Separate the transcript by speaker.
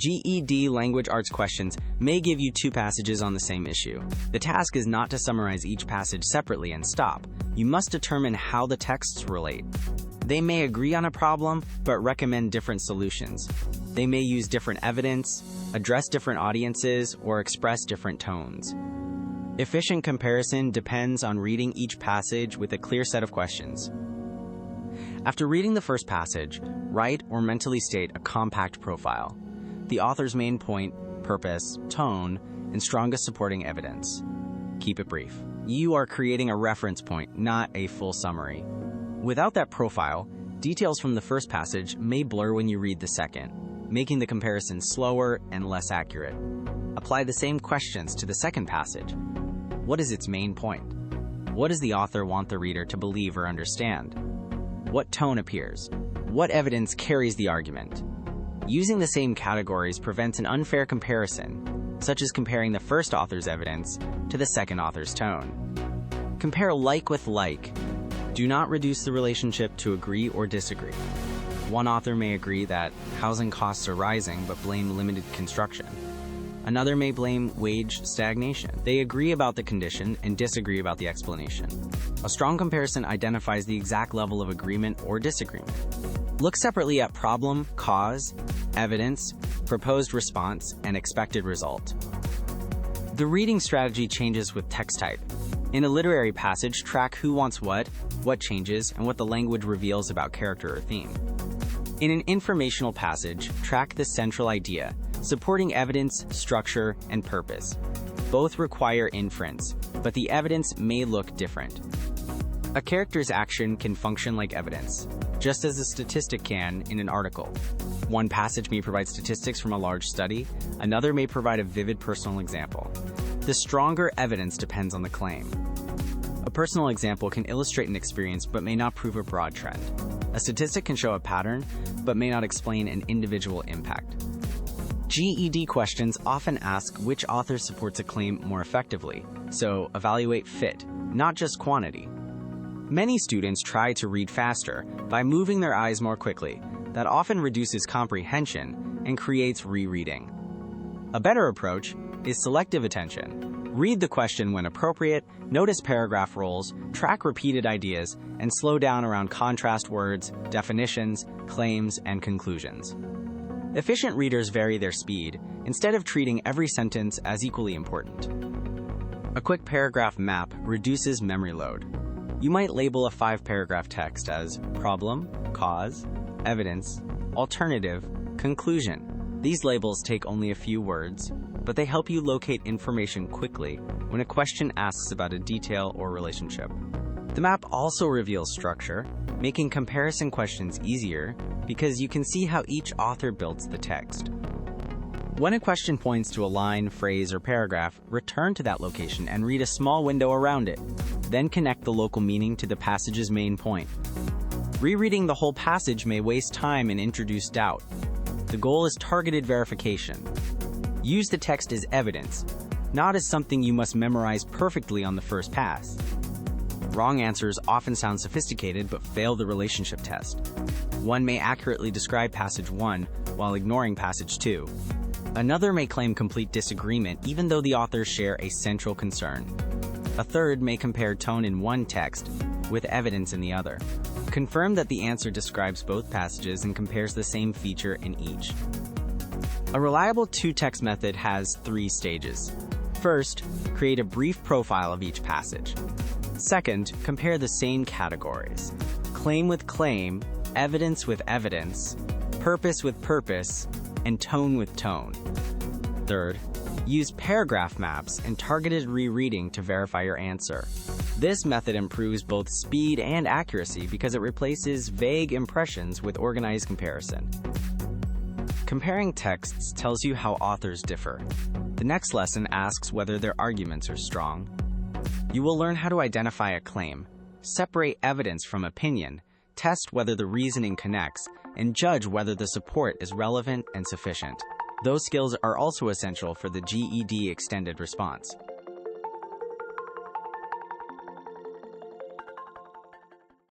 Speaker 1: GED language arts questions may give you two passages on the same issue. The task is not to summarize each passage separately and stop. You must determine how the texts relate. They may agree on a problem, but recommend different solutions. They may use different evidence, address different audiences, or express different tones. Efficient comparison depends on reading each passage with a clear set of questions. After reading the first passage, write or mentally state a compact profile. The author's main point, purpose, tone, and strongest supporting evidence. Keep it brief. You are creating a reference point, not a full summary. Without that profile, details from the first passage may blur when you read the second, making the comparison slower and less accurate. Apply the same questions to the second passage. What is its main point? What does the author want the reader to believe or understand? What tone appears? What evidence carries the argument? Using the same categories prevents an unfair comparison, such as comparing the first author's evidence to the second author's tone. Compare like with like. Do not reduce the relationship to agree or disagree. One author may agree that housing costs are rising but blame limited construction. Another may blame wage stagnation. They agree about the condition and disagree about the explanation. A strong comparison identifies the exact level of agreement or disagreement. Look separately at problem, cause, evidence, proposed response, and expected result. The reading strategy changes with text type. In a literary passage, track who wants what changes, and what the language reveals about character or theme. In an informational passage, track the central idea, supporting evidence, structure, and purpose. Both require inference, but the evidence may look different. A character's action can function like evidence, just as a statistic can in an article. One passage may provide statistics from a large study, another may provide a vivid personal example. The stronger evidence depends on the claim. A personal example can illustrate an experience but may not prove a broad trend. A statistic can show a pattern but may not explain an individual impact. GED questions often ask which author supports a claim more effectively, so evaluate fit, not just quantity. Many students try to read faster by moving their eyes more quickly. That often reduces comprehension and creates rereading. A better approach is selective attention. Read the question when appropriate, notice paragraph roles, track repeated ideas, and slow down around contrast words, definitions, claims, and conclusions. Efficient readers vary their speed, instead of treating every sentence as equally important. A quick paragraph map reduces memory load. You might label a 5-paragraph text as problem, cause, evidence, alternative, conclusion. These labels take only a few words, but they help you locate information quickly when a question asks about a detail or relationship. The map also reveals structure, making comparison questions easier because you can see how each author builds the text. When a question points to a line, phrase, or paragraph, return to that location and read a small window around it. Then connect the local meaning to the passage's main point. Rereading the whole passage may waste time and introduce doubt. The goal is targeted verification. Use the text as evidence, not as something you must memorize perfectly on the first pass. Wrong answers often sound sophisticated but fail the relationship test. One may accurately describe passage 1 while ignoring passage 2. Another may claim complete disagreement even though the authors share a central concern. A third may compare tone in one text with evidence in the other. Confirm that the answer describes both passages and compares the same feature in each. A reliable two-text method has 3 stages. First, create a brief profile of each passage. Second, compare the same categories. Claim with claim, evidence with evidence, purpose with purpose, and tone with tone. Third, use paragraph maps and targeted rereading to verify your answer. This method improves both speed and accuracy because it replaces vague impressions with organized comparison. Comparing texts tells you how authors differ. The next lesson asks whether their arguments are strong. You will learn how to identify a claim, separate evidence from opinion, test whether the reasoning connects, and judge whether the support is relevant and sufficient. Those skills are also essential for the GED extended response.